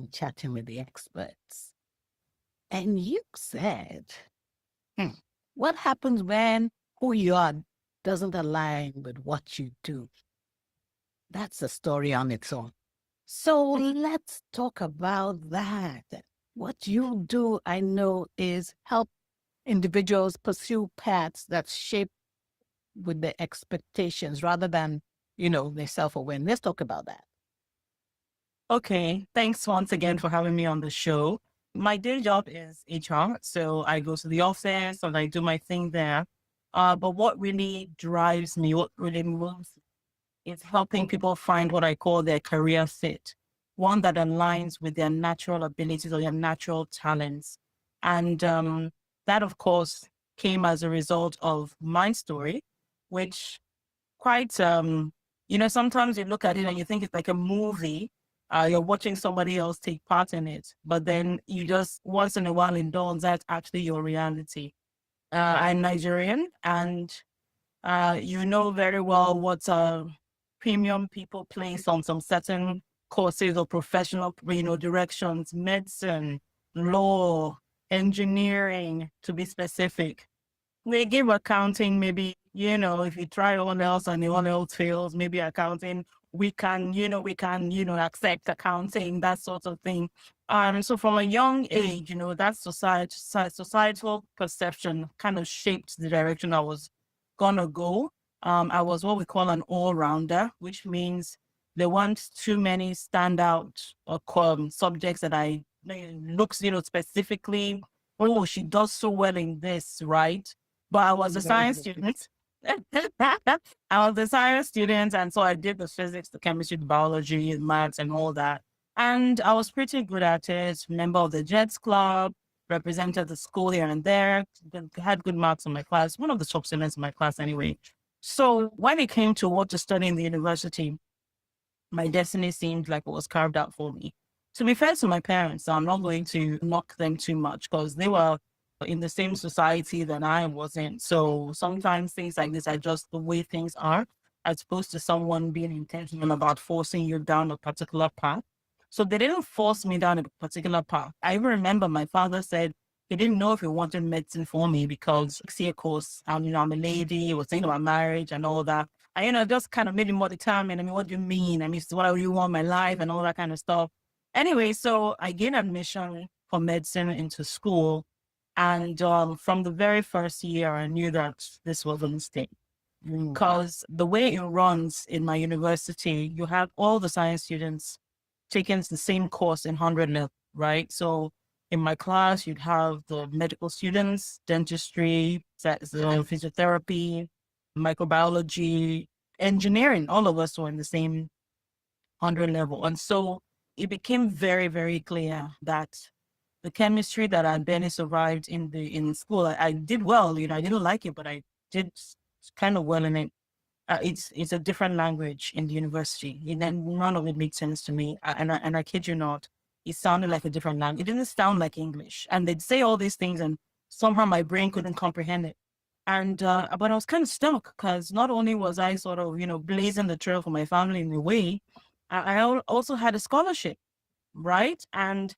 on chatting with the experts. And you said, hmm, what happens when who you are doesn't align with what you do? That's a story on its own. So let's talk about that. What you do, I know, is help individuals pursue paths that's shaped with their expectations rather than, their self-awareness. Let's talk about that. Okay, thanks once again for having me on the show. My day job is HR, so I go to the office and I do my thing there. But what really drives me, what really moves, is helping people find what I call their career fit, one that aligns with their natural abilities or their natural talents. And that, of course, came as a result of my story, which quite, sometimes you look at it and you think it's like a movie. You're watching somebody else take part in it, but then you just once in a while indulge that's actually your reality. I'm Nigerian, and you know very well what premium people place on some certain courses or professional, directions, medicine, law, engineering, to be specific. They give accounting, maybe, if you try all else and all else fails, maybe accounting, we can accept accounting, that sort of thing. So from a young age, that societal perception kind of shaped the direction I was gonna go. I was what we call an all-rounder, which means there weren't too many standout or subjects that I looks, specifically, oh, she does so well in this, right? But I was a science student. I was a science student, and so I did the physics, the chemistry, the biology, the maths, and all that. And I was pretty good at it. Member of the Jets Club, represented the school here and there, had good marks in my class, one of the top students in my class anyway. So when it came to what to study in the university, my destiny seemed like it was carved out for me. To be fair to my parents, I'm not going to knock them too much because they were in the same society that I was in. So sometimes things like this are just the way things are, as opposed to someone being intentional about forcing you down a particular path. So they didn't force me down a particular path. I even remember my father said he didn't know if he wanted medicine for me because 6 year course, I'm a lady, he was thinking about marriage and all that. And, just kind of made him more determined. I mean, what do you mean? I mean, what do you want my life and all that kind of stuff. Anyway, so I gained admission for medicine into school. And from the very first year, I knew that this was a mistake because the way it runs in my university, you have all the science students taking the same course in 100 level, right? So in my class, you'd have the medical students, dentistry, physiotherapy, microbiology, engineering. All of us were in the same 100 level. And so it became very, very clear that the chemistry that I barely survived in school, I did well. I didn't like it, but I did kind of well in it. It's a different language in the university. None of it made sense to me. And I kid you not, it sounded like a different language. It didn't sound like English. And they'd say all these things, and somehow my brain couldn't comprehend it. And but I was kind of stuck because not only was I sort of blazing the trail for my family in a way, I also had a scholarship, right? And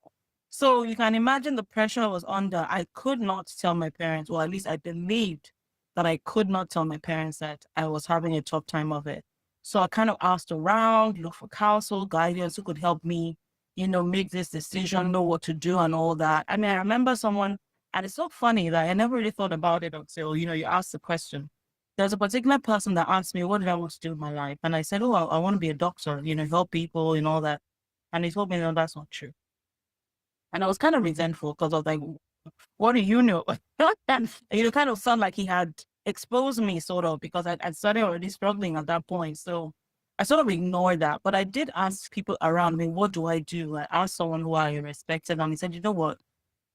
so you can imagine the pressure I was under. I could not tell my parents, or at least I believed that I could not tell my parents that I was having a tough time of it. So I kind of asked around, looked for counsel, guidance who could help me, make this decision, know what to do and all that. I mean, I remember someone, and it's so funny that I never really thought about it until, you asked the question. There's a particular person that asked me, what did I want to do with my life? And I said, oh, I want to be a doctor, help people and all that. And he told me, no, that's not true. And I was kind of resentful because I was like, what do you know? And kind of sound like he had exposed me sort of because I started already struggling at that point. So I sort of ignored that. But I did ask people around me, what do I do? I asked someone who I respected and he said, you know what?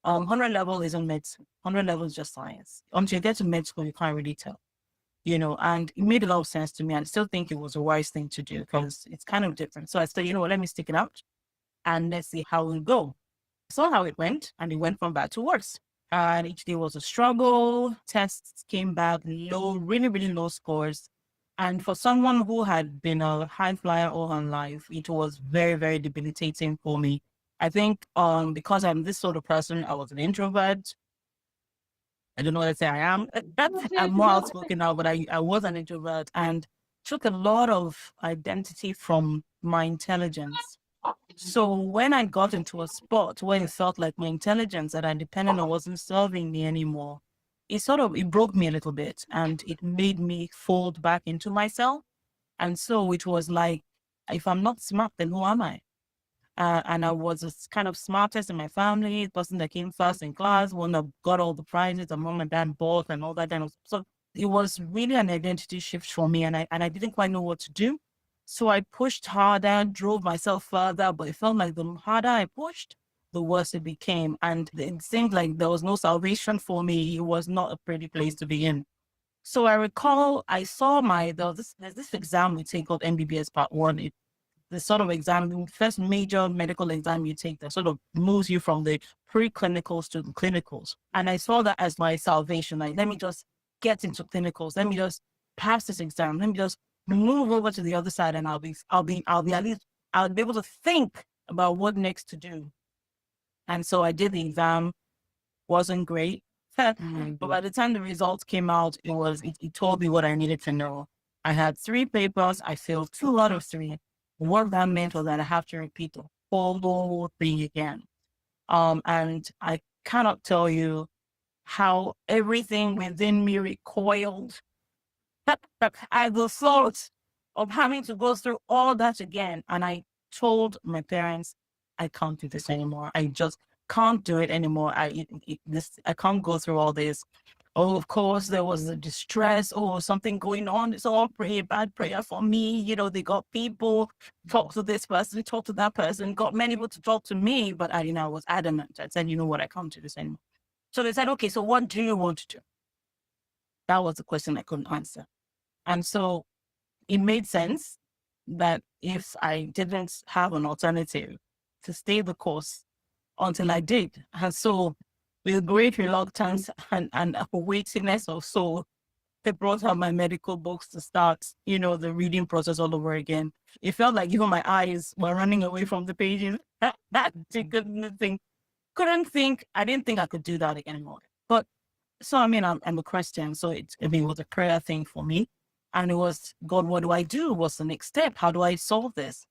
100 level isn't medicine. 100 level is just science. Until you get to med school, you can't really tell. And it made a lot of sense to me. And I still think it was a wise thing to do because it's kind of different. So I said, let me stick it out and let's see how it go. Saw how it went, and it went from bad to worse. And each day was a struggle. Tests came back low, really, really low scores. And for someone who had been a high flyer all her life, it was very, very debilitating for me I think because I'm this sort of person, I was an introvert. I don't know what to say I am. I'm more outspoken now, but I was an introvert and took a lot of identity from my intelligence. So when I got into a spot where it felt like my intelligence that I depended on wasn't serving me anymore, it broke me a little bit and it made me fold back into myself. And so it was like, if I'm not smart, then who am I? And I was the kind of smartest in my family, the person that came first in class, one that got all the prizes and mom and dad bought and all that kind of. So it was really an identity shift for me, and I didn't quite know what to do. So I pushed harder, drove myself further, but it felt like the harder I pushed, the worse it became, and it seemed like there was no salvation for me. It was not a pretty place to be in. So I recall I saw there's this exam we take called MBBS Part One, the sort of exam, the first major medical exam you take that sort of moves you from the pre-clinicals to the clinicals. And I saw that as my salvation. Like, let me just get into clinicals. Let me just pass this exam. Let me just move over to the other side and I'll be at least, I'll be able to think about what next to do. And so I did the exam, wasn't great. But by the time the results came out, it told me what I needed to know. I had 3 papers. I failed 2 out of 3. What that meant was that I have to repeat the whole thing again. And I cannot tell you how everything within me recoiled at the thought of having to go through all that again. And I told my parents, I can't do this anymore. I just can't do it anymore. I can't go through all this. Oh, of course, there was the distress. Oh, something going on. It's all bad prayer for me. They got people, talk to this person, talk to that person, got many people to talk to me. But I was adamant. I said, you know what, I can't do this anymore. So they said, okay, so what do you want to do? That was the question I couldn't answer. And so it made sense that if I didn't have an alternative, to stay the course until I did. And so with great reluctance and a weightiness or so, they brought out my medical books to start, the reading process all over again. It felt like even my eyes were running away from the pages. That couldn't think. I didn't think I could do that anymore. But so, I'm a Christian, so it was a prayer thing for me. And it was, God, what do I do? What's the next step? How do I solve this?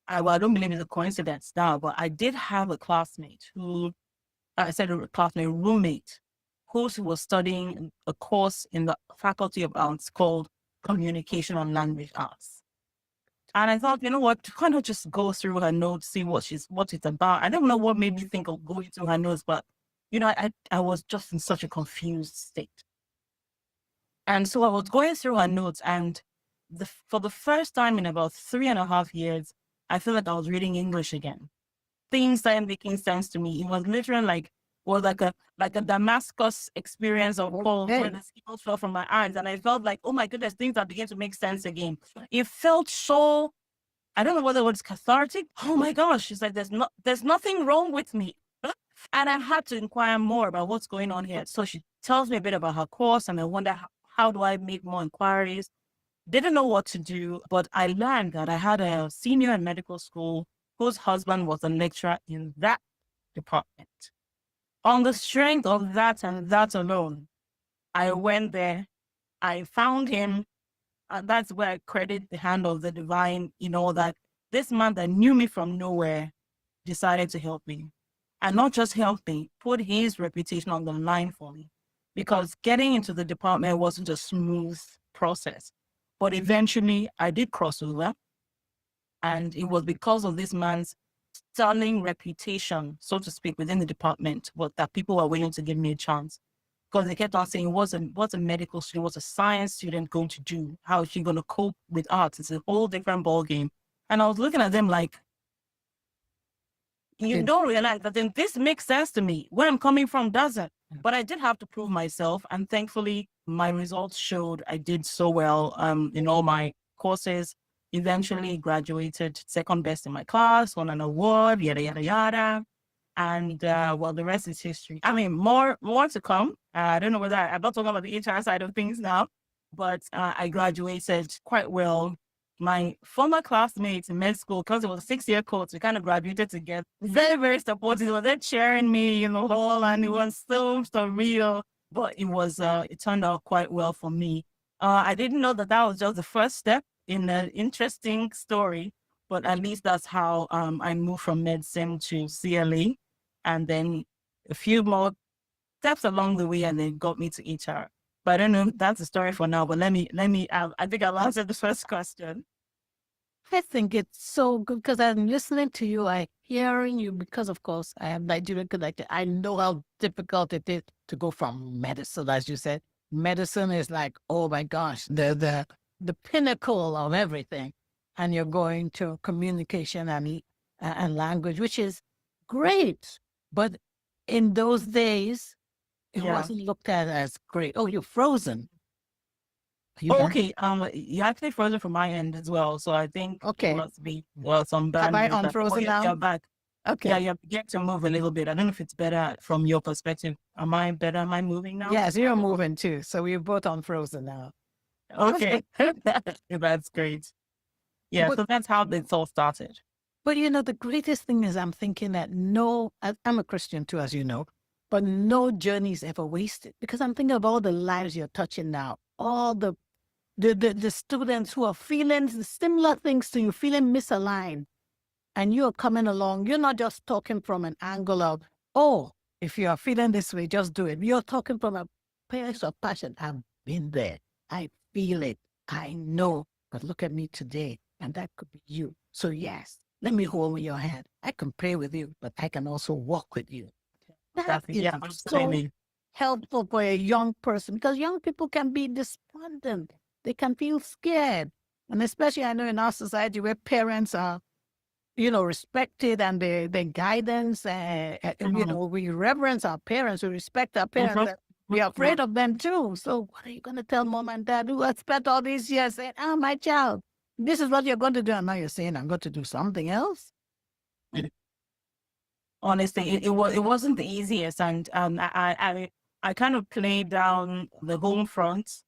I don't believe it's a coincidence now, but I did have a classmate a classmate, roommate, who was studying a course in the Faculty of Arts called Communication and Language Arts. And I thought, you know what, why not just go through her notes, see what it's about. I don't know what made me think of going through her notes, but I was just in such a confused state. And so I was going through her notes, and for the first time in about 3.5 years, I feel like I was reading English again. Things started making sense to me. It was literally like a Damascus experience of Paul, where the scales fell from my eyes, and I felt like, oh my goodness, things are beginning to make sense again. It felt so, I don't know whether it was cathartic. Oh my gosh, it's like there's nothing wrong with me. And I had to inquire more about what's going on here. So she tells me a bit about her course, and I wonder how do I make more inquiries. Didn't know what to do, but I learned that I had a senior in medical school whose husband was a lecturer in that department. On the strength of that and that alone, I went there, I found him, and that's where I credit the hand of the divine, that this man that knew me from nowhere decided to help me. And not just help me, put his reputation on the line for me. Because getting into the department wasn't a smooth process. But eventually I did cross over. And it was because of this man's sterling reputation, so to speak, within the department, but that people were willing to give me a chance. Because they kept on saying, what's a medical student, what's a science student going to do? How is she going to cope with arts? It's a whole different ballgame. And I was looking at them like, you don't realize that then this makes sense to me. Where I'm coming from doesn't. But I did have to prove myself. And thankfully, my results showed I did so well in all my courses. Eventually graduated second best in my class, won an award, yada, yada, yada. And well, the rest is history. More to come. I don't know I'm not talking about the HR side of things now, but I graduated quite well. my former classmates in med school, because it was a 6-year course, we kind of graduated together. Very, very supportive. They were there cheering me in the hall, and it was so surreal. But it turned out quite well for me. I didn't know that that was just the first step in an interesting story, but at least that's how I moved from medicine to CLA, and then a few more steps along the way, and then got me to HR. But I don't know. That's the story for now. But let me. I think I'll answer the first question. I think it's so good because I'm listening to you, I hearing you because of course I am Nigerian connected. I know how difficult it is to go from medicine, as you said. Medicine is like, oh my gosh, the pinnacle of everything. And you're going to communication and language, which is great. But in those days, it Yeah. wasn't looked at as great. Oh, you're frozen. Are you Oh, back? okay. You actually frozen from my end as well. So I think it Okay. must be some Have I bandwidth. Oh, unfrozen you're now? back. Yeah, Okay. you're beginning to move a little bit. I don't know if it's better from your perspective. Am I better? Am I moving now? Yes, you're moving too. So we're both on frozen now. Okay. That's great. Yeah. But So that's how this all started. the greatest thing is I'm thinking that I'm a Christian too, as you know, but no journey is ever wasted because I'm thinking of all the lives you're touching now, all the students who are feeling the similar things to you, feeling misaligned, and you're coming along. You're not just talking from an angle of, oh, if you are feeling this way, just do it. You're talking from a place of passion. I've been there. I feel it. I know. But look at me today. And that could be you. So, yes, let me hold your hand. I can pray with you, but I can also walk with you. That That's is yeah, so absolutely. helpful for a young person because young people can be despondent. They can feel scared. And especially, I know in our society where parents are respected and their guidance. Mhm. We reverence our parents, we respect our parents, Mhm. and we are afraid of them too. So what are you going to tell mom and dad who have spent all these years saying, "Oh, my child, this is what you're going to do," and now you're saying, "I'm going to do something else." Honestly, it wasn't the easiest, and I kind of played down the home front,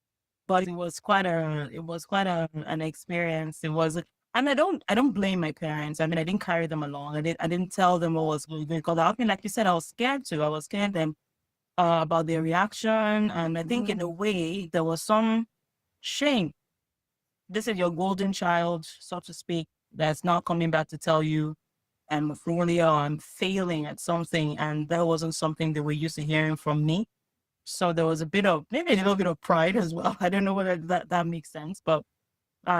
but it was quite an experience. It was, and I don't blame my parents. I mean, I didn't carry them along. I didn't tell them what was going on because I mean, like you said, I was scared too. I was scared them about their reaction, and I think in a way there was some shame. This is your golden child, so to speak, that's not coming back to tell you I'm a failure or I'm failing at something. And that wasn't something they were used to hearing from me. So there was maybe a little bit of pride as well. I don't know whether that makes sense, but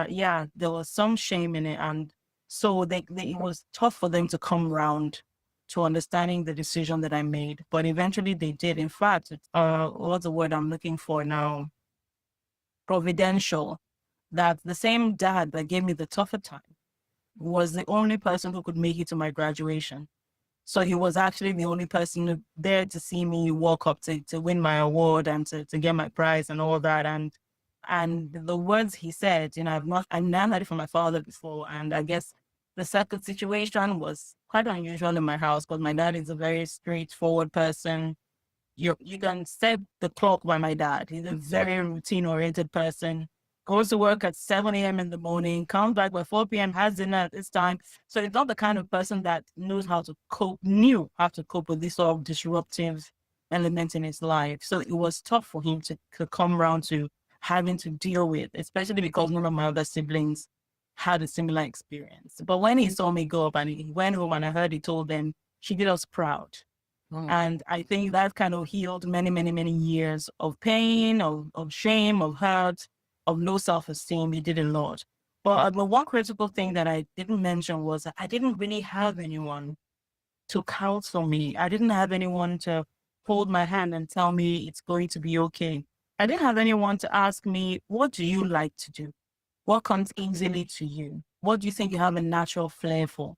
yeah, there was some shame in it. And so it was tough for them to come around to understanding the decision that I made. But eventually they did. In fact, what's the word I'm looking for now? Providential. That the same dad that gave me the tougher time was the only person who could make it to my graduation. So he was actually the only person there to see me walk up to win my award and to get my prize and all that. And the words he said, I've never heard it from my father before. And I guess the second situation was quite unusual in my house because my dad is a very straightforward person. You can set the clock by my dad. He's a very routine oriented person. Goes to work at 7 a.m. in the morning, comes back by 4 p.m., has dinner at this time. So it's not the kind of person that knew how to cope with this sort of disruptive element in his life. So it was tough for him to come around to having to deal with, especially because none of my other siblings had a similar experience. But when he saw me go up and he went home and I heard he told them, she did us proud. Mm. And I think that kind of healed many, many, many years of pain, of shame, of hurt, of low self-esteem. It did a lot. But one critical thing that I didn't mention was that I didn't really have anyone to counsel me. I didn't have anyone to hold my hand and tell me it's going to be okay. I didn't have anyone to ask me, what do you like to do? What comes easily to you? What do you think you have a natural flair for?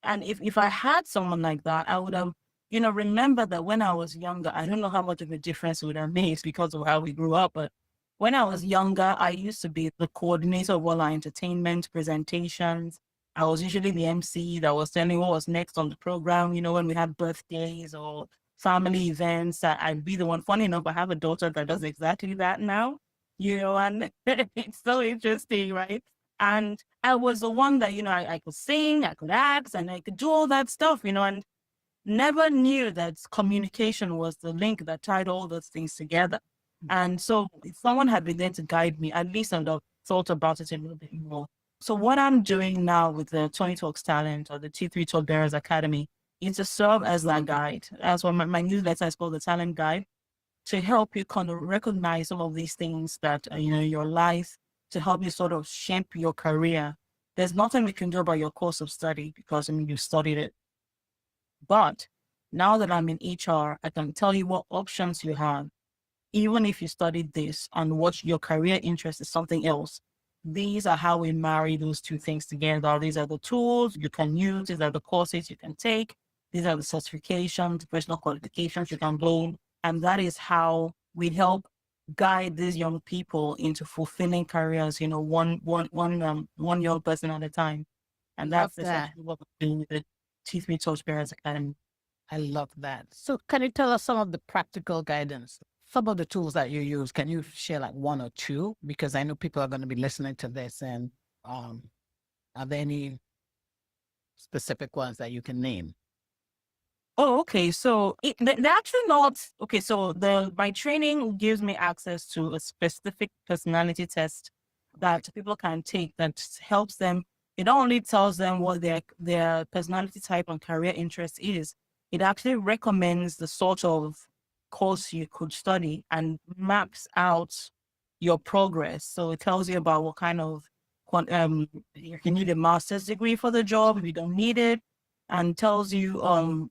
And if I had someone like that, I would have, remember that when I was younger, I don't know how much of a difference it would have made because of how we grew up, but when I was younger, I used to be the coordinator of all our entertainment presentations. I was usually the MC that was telling what was next on the program, when we had birthdays or family events. I'd be the one. Funny enough, I have a daughter that does exactly that now, and it's so interesting, right? And I was the one that, I could sing, I could act, and I could do all that stuff, and never knew that communication was the link that tied all those things together. And so if someone had been there to guide me, at least I'd have thought about it a little bit more. So what I'm doing now with the 20 Talks Talent or the T3 Talk Bearers Academy is to serve as that guide. That's what my newsletter is called, the Talent Guide, to help you kind of recognize some of these things that, your life, to help you sort of shape your career. There's nothing we can do about your course of study because, you studied it. But now that I'm in HR, I can tell you what options you have. Even if you studied this and what your career interest is something else, these are how we marry those two things together. These are the tools you can use. These are the courses you can take. These are the certifications, professional qualifications you can gain. And that is how we help guide these young people into fulfilling careers, one young person at a time. And Love that's that. essentially what we're doing with the T3 Touch Bearers Academy. I love that. So can you tell us some of the practical guidance, some of the tools that you use? Can you share like one or two? Because I know people are going to be listening to this, and um, are there any specific ones that you can name? Oh, okay. So they're actually not okay. So my training gives me access to a specific personality test that people can take that helps them. It not only tells them what their personality type and career interest is, it actually recommends the sort of course you could study and maps out your progress. So it tells you about what kind of if you need a master's degree for the job, if you don't need it, and tells you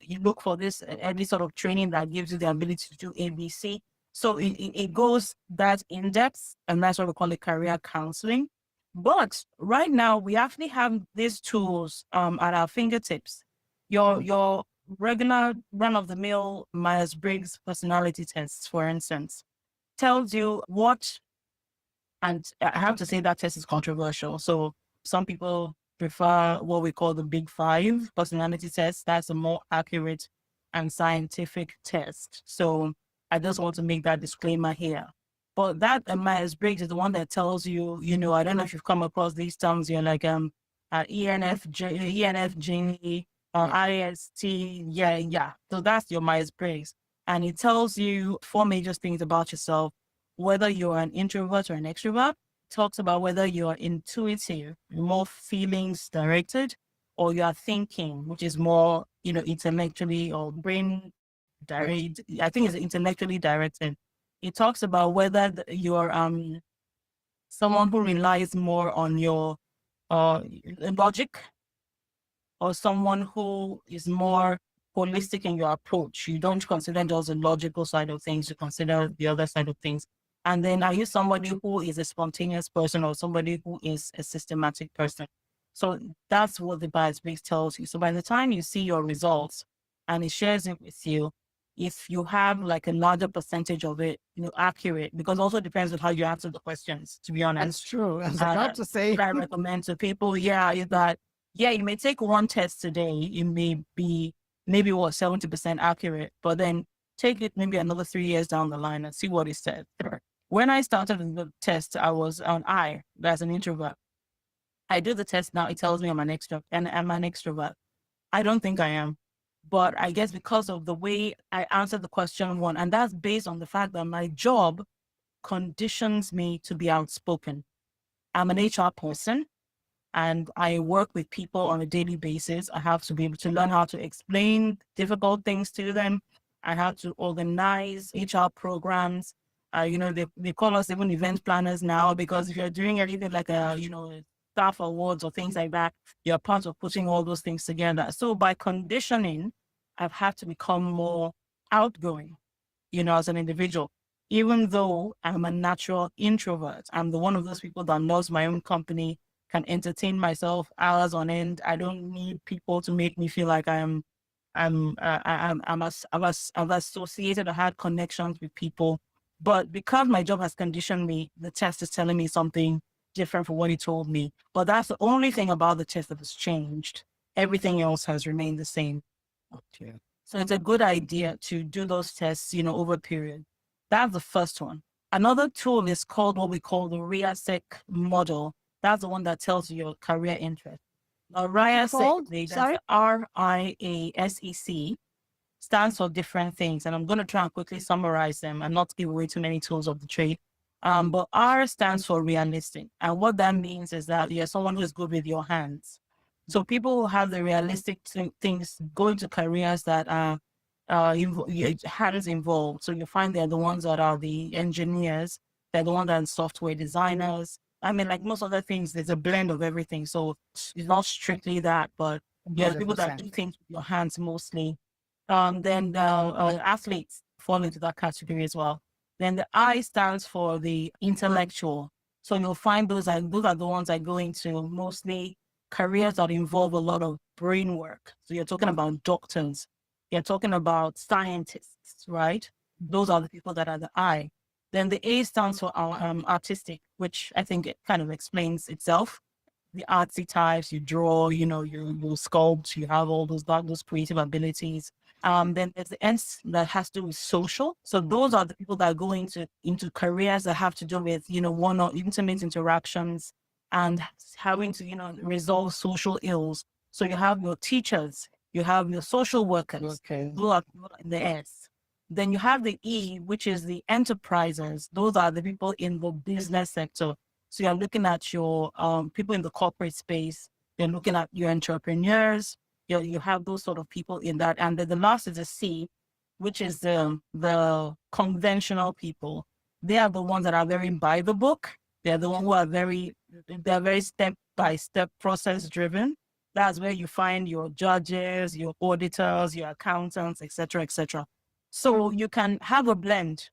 you look for this any sort of training that gives you the ability to do ABC. So it goes that in depth, and that's what we call it career counseling. But right now we actually have these tools at our fingertips. Your regular run of the mill Myers Briggs personality tests, for instance, tells you what, and I have to say that test is controversial. So some people prefer what we call the big five personality test. That's a more accurate and scientific test. So I just want to make that disclaimer here. But that Myers-Briggs is the one that tells you, I don't know if you've come across these terms. You're like ENFJ, IST, yeah. So that's your Myers-Briggs. And it tells you four major things about yourself, whether you're an introvert or an extrovert. Talks about whether you're intuitive, more feelings directed, or you are thinking, which is more, intellectually or brain direct. I think it's intellectually directed. It talks about whether you're someone who relies more on your logic, or someone who is more holistic in your approach. You don't consider just the logical side of things, you consider the other side of things. And then are you somebody who is a spontaneous person or somebody who is a systematic person? So that's what the bias base tells you. So by the time you see your results and it shares it with you, if you have like a larger percentage of it, accurate, because also depends on how you answer the questions, to be That's honest. true. I was about to say, What I recommend to people, is that you may take one test today, it may be maybe 70% accurate, but then take it maybe another 3 years down the line and see what it said. When I started the test, I was on I, as an introvert. I do the test now, it tells me I'm an extrovert, and I'm an extrovert. I don't think I am. But I guess because of the way I answered the question one, and that's based on the fact that my job conditions me to be outspoken. I'm an HR person and I work with people on a daily basis. I have to be able to learn how to explain difficult things to them. I have to organize HR programs. They call us even event planners now, because if you're doing anything like staff awards or things like that, you're part of putting all those things together. So by conditioning, I've had to become more outgoing, as an individual. Even though I'm a natural introvert, I'm the one of those people that loves my own company, can entertain myself hours on end. I don't need people to make me feel like I've associated or had connections with people. But because my job has conditioned me, the test is telling me something different from what he told me. But that's the only thing about the test that has changed. Everything else has remained the same. okay. So it's a good idea to do those tests, over a period. That's the first one. Another tool is called what we call the RIASEC model. That's the one that tells you your career interest. What's it RIASEC, called? that's Sorry? RIASEC, stands for different things. And I'm going to try and quickly summarize them and not give away too many tools of the trade. But R stands for realistic. And what that means is that you're someone who's good with your hands. So people who have the realistic things go into careers that are hands involved. So you find they're the ones that are the engineers, they're the ones that are software designers. I mean, like most other things, there's a blend of everything. So it's not strictly that, but yeah, people that 100%. do things with your hands mostly. Then athletes fall into that category as well. Then the I stands for the intellectual. So you'll find those are the ones that go into mostly careers that involve a lot of brain work. So you're talking about doctors, you're talking about scientists, right? Those are the people that are the I. Then the A stands for our artistic, which I think it kind of explains itself. The artsy types, you draw, you sculpt, you have all those creative abilities. Then there's the S that has to do with social. So those are the people that go into careers that have to do with, one or intimate interactions and having to, resolve social ills. So you have your teachers, you have your social workers, Okay. those are in the S. Then you have the E, which is the enterprisers. Those are the people in the business sector. So you're looking at your people in the corporate space. You're looking at your entrepreneurs. You have those sort of people in that. And then the last is a C, which is the conventional people. They are the ones that are very by the book. They're the ones who are they're very step by step process driven. That's where you find your judges, your auditors, your accountants, etc., etc. So you can have a blend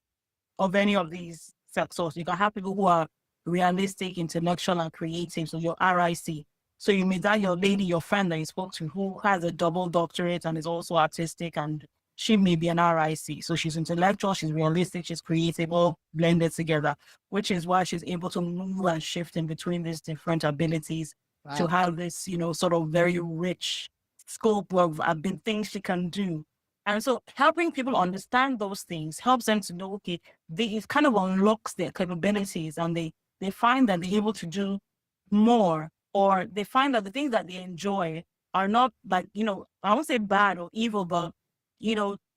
of any of these sectors. You can have people who are realistic, intellectual, and creative. So your RIC. So you meet that your lady, your friend that you spoke to, who has a double doctorate and is also artistic, and she may be an RIC. So she's intellectual, she's realistic, she's creative, all blended together, which is why she's able to move and shift in between these different abilities to Wow. have this, sort of very rich scope of things she can do. And so helping people understand those things helps them to know, okay, it kind of unlocks their capabilities and they find that they're able to do more, or they find that the things that they enjoy are not like, I won't say bad or evil, but,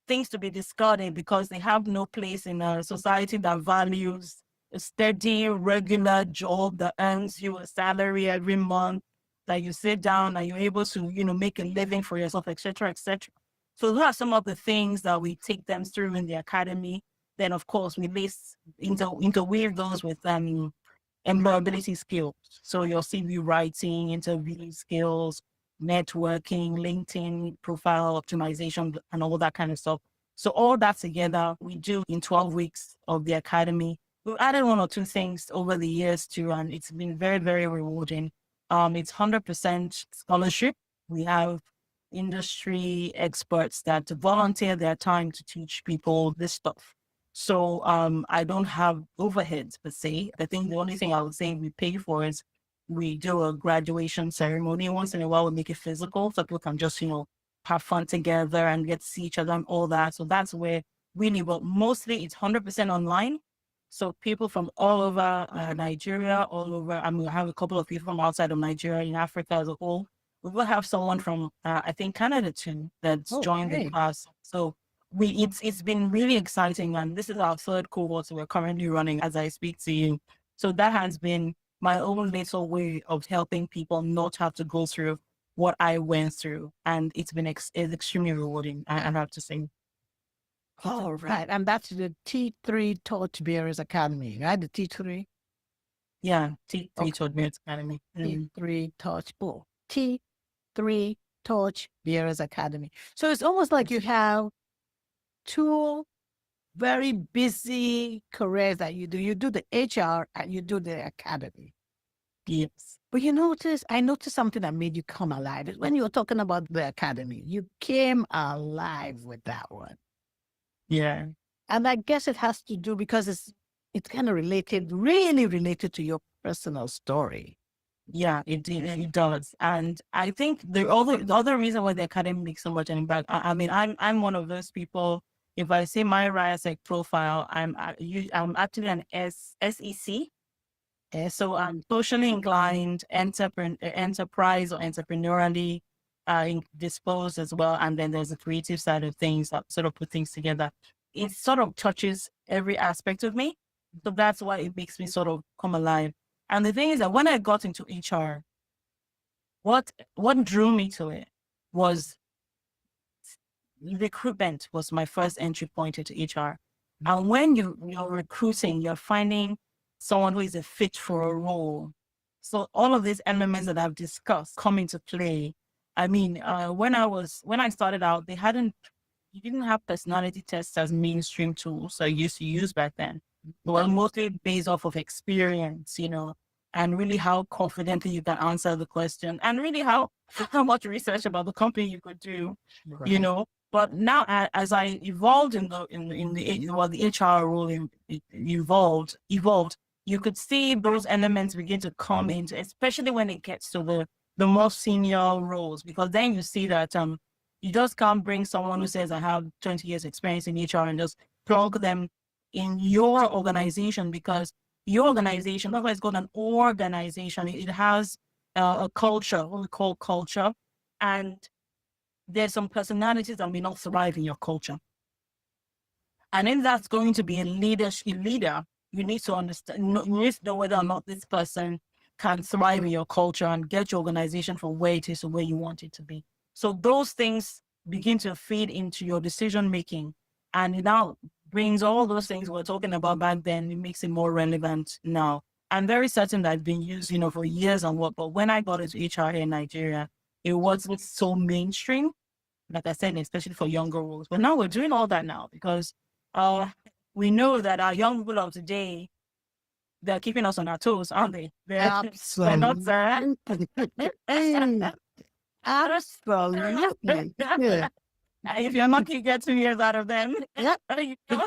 things to be discarded because they have no place in a society that values a steady, regular job that earns you a salary every month, that you sit down and you're able to, make a living for yourself, etc., etc. So those are some of the things that we take them through in the academy. Then, of course, we base interweave those with employability skills. So your CV writing, interview skills, networking, LinkedIn profile optimization, and all that kind of stuff. So all that together, we do in 12 weeks of the academy. We've added one or two things over the years too, and it's been very, very rewarding. It's 100% scholarship. We have industry experts that volunteer their time to teach people this stuff. So I don't have overheads per se. I think the only thing I would say we pay for is we do a graduation ceremony. Once in a while we make it physical so people can just, have fun together and get to see each other and all that. So that's where really, but mostly it's 100% online. So people from all over Nigeria, all over, I mean, I have a couple of people from outside of Nigeria, in Africa as a whole. We will have someone from, I think, Canada too, that's joined the Okay. class. So it's been really exciting, and this is our third cohort we're currently running as I speak to you. So that has been my own little way of helping people not have to go through what I went through, and it's extremely rewarding. I have to say, All right. And that's the T3 Torchbearers Academy, right? The T3? yeah, T3 Okay. Told Me Academy. T3 Torch. Oh, T3 Torchbearers Academy. So it's almost like you have two very busy careers that you do. You do the HR and you do the academy. Yes, But I noticed something that made you come alive. Is when you were talking about the academy, you came alive with that one. yeah. And I guess it has to do because it's kind of related, really related to your personal story. Yeah, it does, and I think the other reason why the academy makes so much an impact. I mean, I'm one of those people. If I say my RIASEC profile, I'm actually an SEC. So I'm socially inclined, enterprise or entrepreneurially disposed as well. And then there's the creative side of things that sort of put things together. It sort of touches every aspect of me. So that's why it makes me sort of come alive. And the thing is that when I got into HR, what drew me to it was recruitment was my first entry point into HR. And when you're recruiting, you're finding someone who is a fit for a role. So all of these elements that I've discussed come into play. I mean, when I started out, you didn't have personality tests as mainstream tools I used to use back then. They were mostly based off of experience, and really how confidently you can answer the question, and really how much research about the company you could do, you Right. know. But now, as I evolved the HR role evolved, you could see those elements begin to come into, especially when it gets to the more senior roles, because then you see that you just can't bring someone who says I have 20 years experience in HR and just plug them in your organization, because your organization, that's why it's called an organization. It has a culture, what we call culture, and there's some personalities that may not thrive in your culture. And if that's going to be a leader, you need to understand, you need to know whether or not this person can thrive in your culture and get your organization from where it is to where you want it to be. So those things begin to feed into your decision making. And it now brings all those things we were talking about back then, it makes it more relevant now. I'm very certain that it's been used, for years and what, but when I got into HR in Nigeria, it wasn't so mainstream, like I said, especially for younger roles. But now we're doing all that now because uh, we know that our young people of today, they're keeping us on our toes, aren't they? They're not. Absolutely. Yeah. If you're lucky, you get 2 years out of them. Yeah. You know?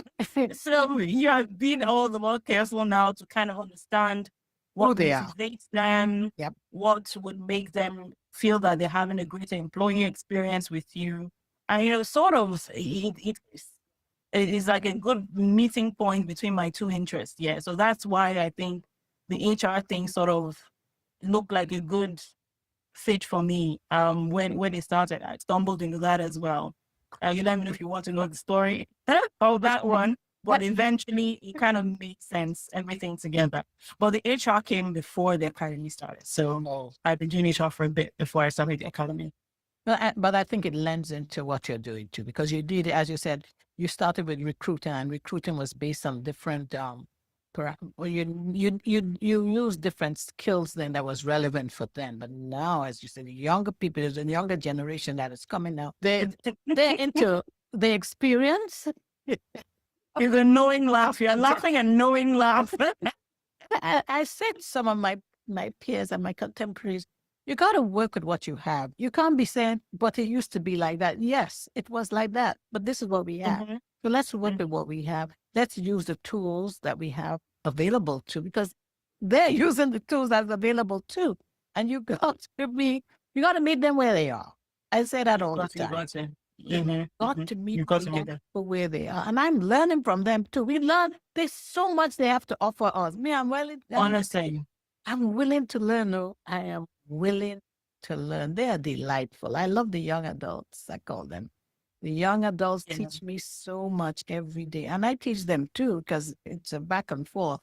So you are being all the more careful now to kind of understand Who what they are. motivates them, Yep. what would make them feel that they're having a greater employee experience with you. And, sort of, it is like a good meeting point between my two interests. Yeah. So that's why I think the HR thing sort of looked like a good fit for me. When it started, I stumbled into that as well. You let me know if you want to know the story of that one. But eventually, it kind of made sense, everything together. But the HR came before the academy started. So I've been doing HR for a bit before I started the academy. But I think it lends into what you're doing too, because you did, as you said, you started with recruiting, and recruiting was based on different, well, you use different skills then that was relevant for them. But now, as you said, the younger people, there's a younger generation that is coming now. They're into the experience. It's a knowing laugh. You're laughing and knowing laugh. I said to some of my peers and my contemporaries, you got to work with what you have. You can't be saying, but it used to be like that. Yes, it was like that, but this is what we have. Mhm. So let's work with what we have. Let's use the tools that we have available to, because they're using the tools that's available too. And you got to meet them where they are. I say that all the You time. got to. Got to meet You got to young meet them. people where they are. And I'm learning from them too. We learn, there's so much they have to offer us. Me, Honestly. I'm willing to learn. No, I am willing to learn. They are delightful. I love the young adults, I call them. The young adults Yeah. teach me so much every day. And I teach them too, because it's a back and forth.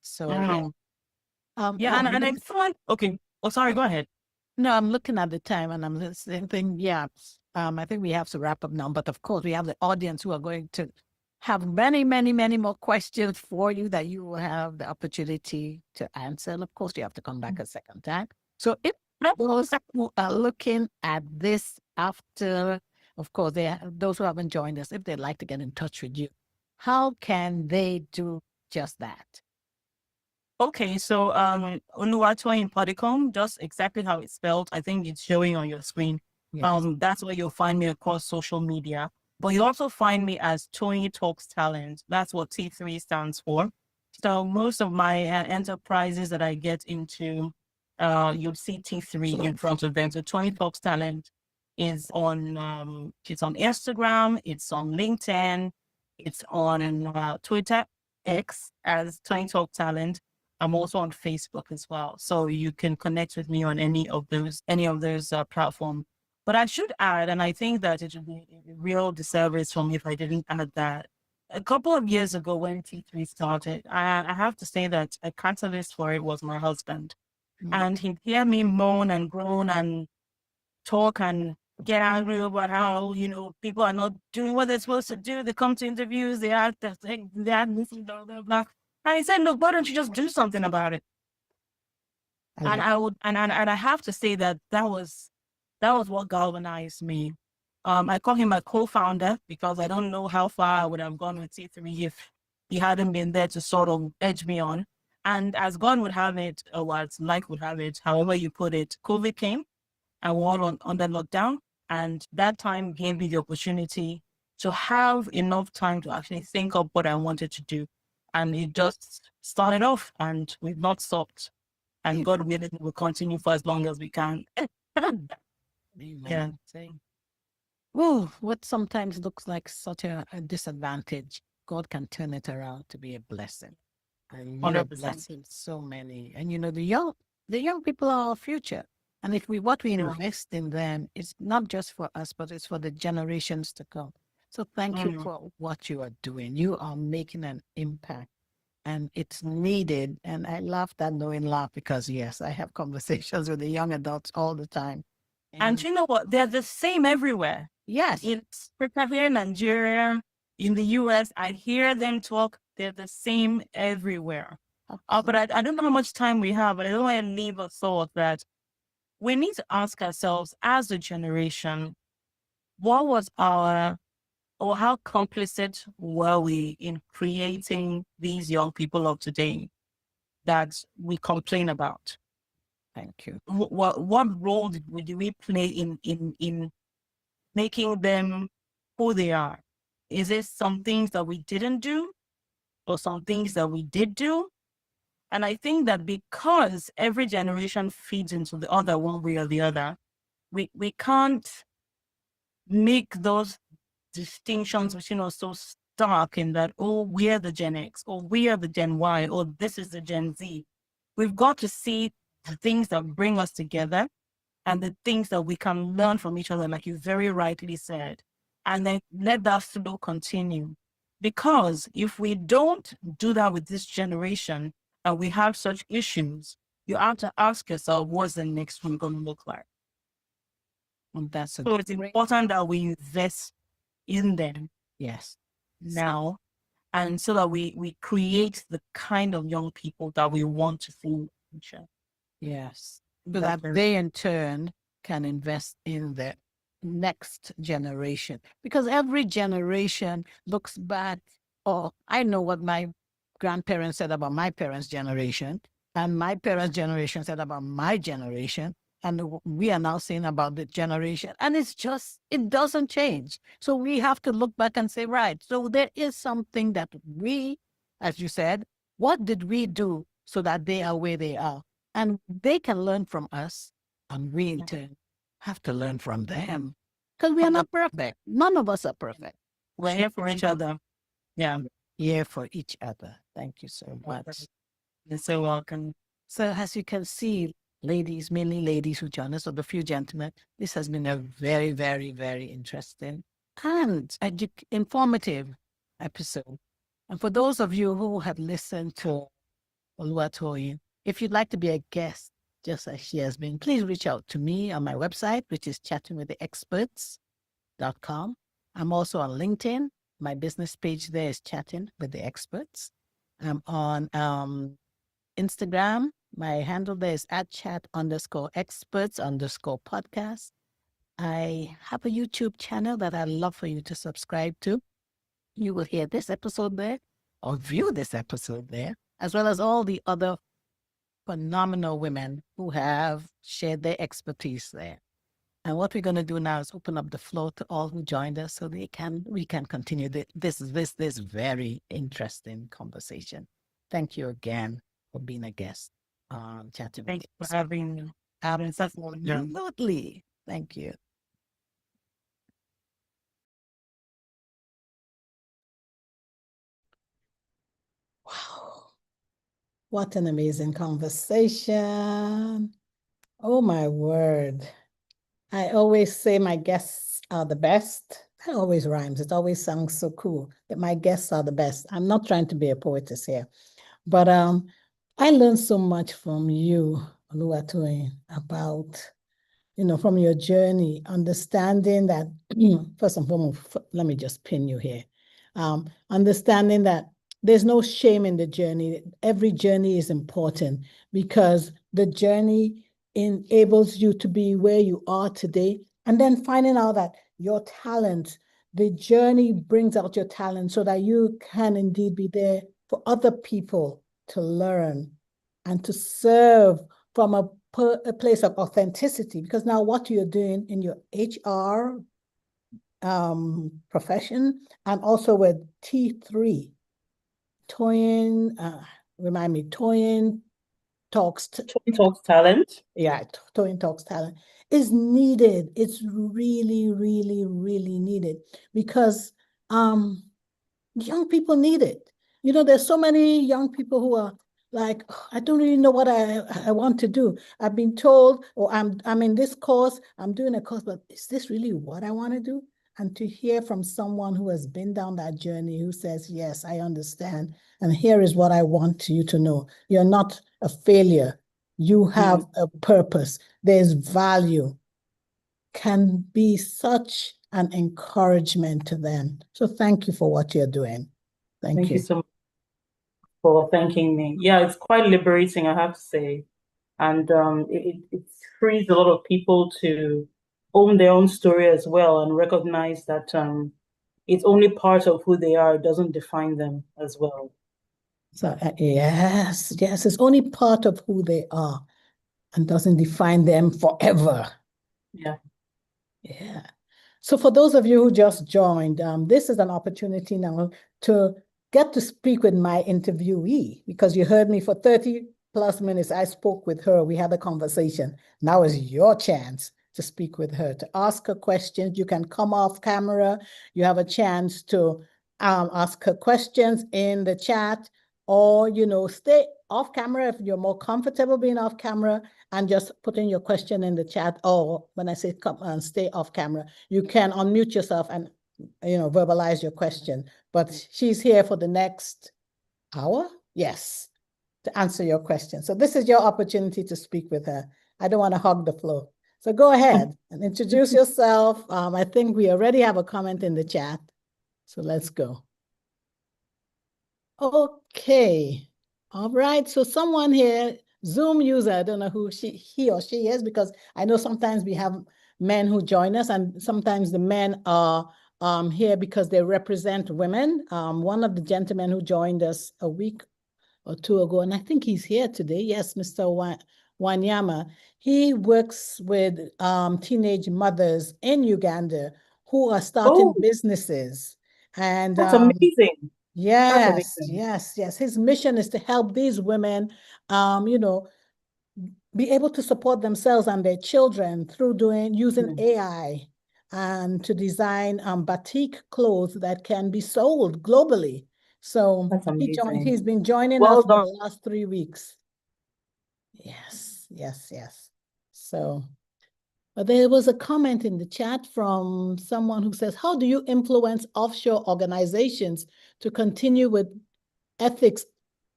So, Mm. Yeah, oh, and it's fun. Okay. Oh, sorry, go ahead. no, I'm looking at the time and I'm listening, thinking, yeah, I think we have to wrap up now. But of course, we have the audience who are going to have many, many, many more questions for you that you will have the opportunity to answer. And of course, you have to come back a second time. So if those who are looking at this after, of course, those who haven't joined us, if they'd like to get in touch with you, how can they do just that? Okay, so Oluwatoyin Podicom, just exactly how it's spelled. I think it's showing on your screen. Yes. That's where you'll find me across social media. But you'll also find me as Tony Talks Talent. That's what T3 stands for. So most of my enterprises that I get into, you'll see T3 in front of them. So Tony Talks Talent is it's on Instagram, it's on LinkedIn, it's on Twitter X as Tony Talk Talent. I'm also on Facebook as well. So you can connect with me on any of those platforms. But I should add, and I think that it would be a real disservice for me if I didn't add that. A couple of years ago when T3 started, I have to say that a catalyst for it was my husband. Mm, And he'd hear me moan and groan and talk and get angry about how, people are not doing what they're supposed to do. They come to interviews, they act this, blah, blah, blah. And he said, look, why don't you just do something about it? I And love. I would, and I have to say that that was what galvanized me. I call him a co-founder because I don't know how far I would have gone with T3 if he hadn't been there to sort of edge me on. And as God would have it, or as life would have it, however you put it, COVID came and we're all under lockdown. And that time gave me the opportunity to have enough time to actually think of what I wanted to do. And it just started off and we've not stopped. And God willing, will continue for as long as we can. Amen. Yeah, Oh, what sometimes looks like such a disadvantage, God can turn it around to be a blessing. And you're 100%. blessing so many. And the young people are our future. And if what we Yeah. invest in them, it's not just for us, but it's for the generations to come. So thank you Mm. for what you are doing. You are making an impact and it's needed. And I laugh that knowing laugh because yes, I have conversations with the young adults all the time. And And you know what? They're the same everywhere. yes, In Africa, here in Nigeria, in the US, I hear them talk. They're the same everywhere. But absolutely. I don't know how much time we have, but I don't want to leave a thought that we need to ask ourselves as a generation, what was our, or how complicit were we in creating these young people of today that we complain about? Thank you. What role did we play in making them who they are? Is it some things that we didn't do or some things that we did do? And I think that because every generation feeds into the other one way or the other, we can't make those distinctions between us so stark in that, oh, we're the Gen X, or we are the Gen Y, or this is the Gen Z. We've got to see the things that bring us together and the things that we can learn from each other, like you very rightly said, and then let that flow continue. Because if we don't do that with this generation and we have such issues, you have to ask yourself, what's the next one going to look like? And that's a So it's great, important that we invest in them yes, now, and so that we create the kind of young people that we want to see in the future. yes. So That's that very they in turn can invest in the next generation. Because every generation looks back, or I know what my grandparents said about my parents' generation, and my parents' generation said about my generation. And we are now saying about the generation. And it's just, it doesn't change. So we have to look back and say, right, so there is something that we, as you said, what did we do so that they are where they are? And they can learn from us, and we in turn have to learn from them because we are not perfect. None of us are perfect. we're here for each other. Yeah. Here for each other. Thank you so much. You're so welcome. So, as you can see, ladies, mainly ladies who join us, or the few gentlemen, this has been a very, very, very interesting and informative episode. And for those of you who have listened to Oluwatoyin, if you'd like to be a guest, just as she has been, please reach out to me on my website, which is chattingwiththeexperts.com. I'm also on LinkedIn. My business page there is Chatting with the Experts. I'm on Instagram. My handle there is at chat_experts_podcast. I have a YouTube channel that I'd love for you to subscribe to. You will hear this episode there or view this episode there, as well as all the other phenomenal women who have shared their expertise there. And what we're going to do now is open up the floor to all who joined us so we can continue this very interesting conversation. Thank you again for being a guest on Chatting with Thanks the for Experts. having me. It's such a pleasure. Absolutely. Thank you. Wow. What an amazing conversation. Oh my word. I always say my guests are the best. That always rhymes. It always sounds so cool that my guests are the best. I'm not trying to be a poetess here, but I learned so much from you, Oluwatoyin, about from your journey, understanding that, first and foremost, let me just pin you here. Understanding that there's no shame in the journey. Every journey is important because the journey enables you to be where you are today. And then finding out that your talent, the journey brings out your talent so that you can indeed be there for other people to learn and to serve from a place of authenticity, because now what you're doing in your HR profession and also with T3, Toyin, remind me, Toyin Talks, Talks talent. yeah, Toyin Talks Talent is needed. It's really, really, really needed because young people need it. There's so many young people who are like, "Oh, I don't really know what I want to do. I've been told, or I'm in this course, I'm doing a course, but is this really what I want to do?" And to hear from someone who has been down that journey, who says, "Yes, I understand, and here is what I want you to know. You're not a failure. You have a purpose. There's value," can be such an encouragement to them. So thank you for what you're doing. Thank Thank you you. so much for thanking me. Yeah, it's quite liberating, I have to say. And it frees a lot of people to own their own story as well and recognize that it's only part of who they are. It doesn't define them as well. So yes, yes, it's only part of who they are and doesn't define them forever. Yeah. Yeah. So for those of you who just joined, this is an opportunity now to get to speak with my interviewee, because you heard me for 30 plus minutes. I spoke with her. We had a conversation. Now is your chance to speak with her, to ask her questions. You can come off camera. You have a chance to ask her questions in the chat, or, stay off camera if you're more comfortable being off camera, and just putting your question in the chat. Or when I say come and stay off camera, you can unmute yourself and verbalize your question. But she's here for the next hour, yes, to answer your question. So this is your opportunity to speak with her. I don't want to hog the floor. So go ahead and introduce yourself. I think we already have a comment in the chat. So let's go. Okay. All right. So someone here, Zoom user, I don't know who he or she is, because I know sometimes we have men who join us, and sometimes the men are here because they represent women. One of the gentlemen who joined us a week or two ago, and I think he's here today. Yes, Mr. Wanyama. He works with teenage mothers in Uganda who are starting Oh, businesses. And that's amazing. That's yes, amazing. yes, yes. His mission is to help these women, be able to support themselves and their children through using AI, and to design batik clothes that can be sold globally. So That's amazing. he's been joining us Well for done. the last 3 weeks. Yes, yes, yes. So, but there was a comment in the chat from someone who says, "How do you influence offshore organizations to continue with ethics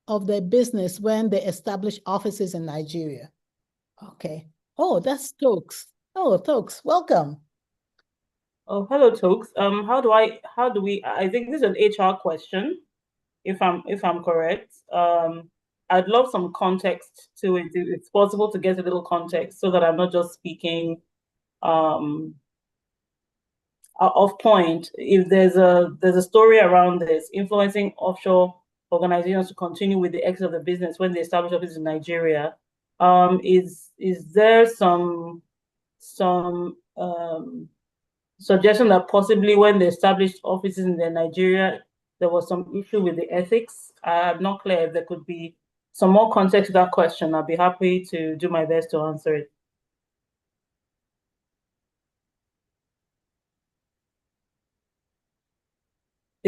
of their business when they establish offices in Nigeria?" Okay. Oh, that's Tokes. Oh, Tokes, welcome. Oh, hello, Tokes. How do we, I think this is an HR question, if I'm correct. I'd love some context to it. If it's possible to get a little context so that I'm not just speaking um off point. If there's a story around this, influencing offshore organizations to continue with the exit of the business when they establish offices in Nigeria. Is there some suggestion that possibly when they established offices in Nigeria, there was some issue with the ethics? I'm not clear if there could be some more context to that question. I'll be happy to do my best to answer it.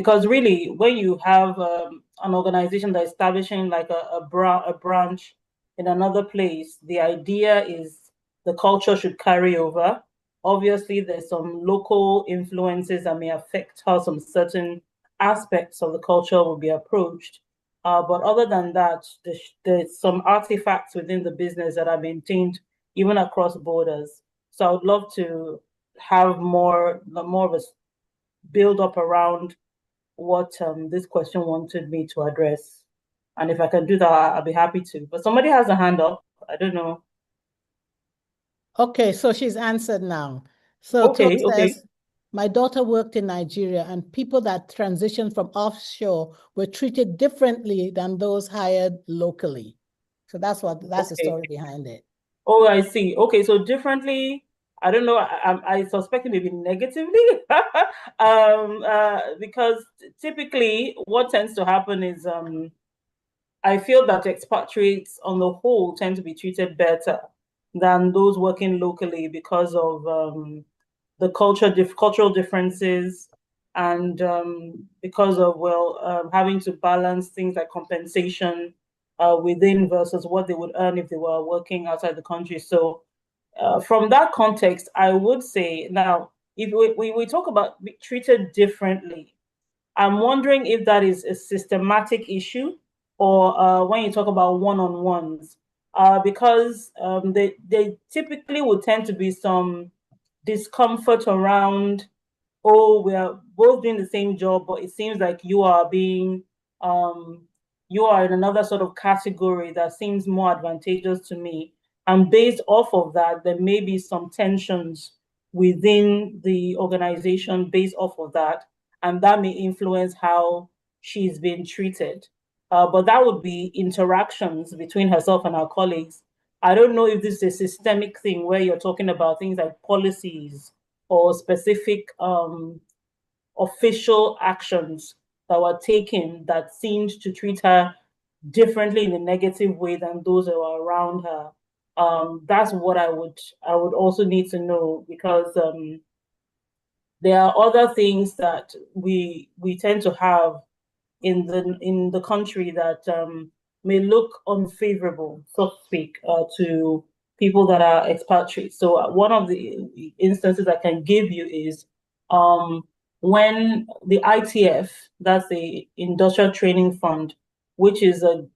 Because really, when you have an organization that's establishing like a branch in another place, the idea is the culture should carry over. Obviously, there's some local influences that may affect how some certain aspects of the culture will be approached. But other than that, there's some artifacts within the business that are maintained even across borders. So I would love to have more of a build up around what this question wanted me to address. And if I can do that, I'll be happy to. But somebody has a hand up. I don't know. Okay, so she's answered now. So Todd Okay, okay, says, my daughter worked in Nigeria and people that transitioned from offshore were treated differently than those hired locally. So that's the okay. story behind it. Oh, I see. Okay, so differently, I don't know. I suspect it maybe negatively, because typically what tends to happen is I feel that expatriates on the whole tend to be treated better than those working locally because of the cultural differences and because of having to balance things like compensation within versus what they would earn if they were working outside the country. So from that context, I would say now if we talk about treated differently, I'm wondering if that is a systematic issue or when you talk about one-on-ones, because they typically would tend to be some discomfort around, oh, we are both doing the same job, but it seems like um, you are in another sort of category that seems more advantageous to me. And based off of that, there may be some tensions within the organization based off of that, and that may influence how she's being treated. But that would be interactions between herself and her colleagues. I don't know if this is a systemic thing where you're talking about things like policies or specific official actions that were taken that seemed to treat her differently in a negative way than those that were around her. That's what I would also need to know because there are other things that we tend to have in the country that may look unfavorable, so to speak, to people that are expatriates. So one of the instances I can give you is um, when the ITF, that's the Industrial Training Fund, which is a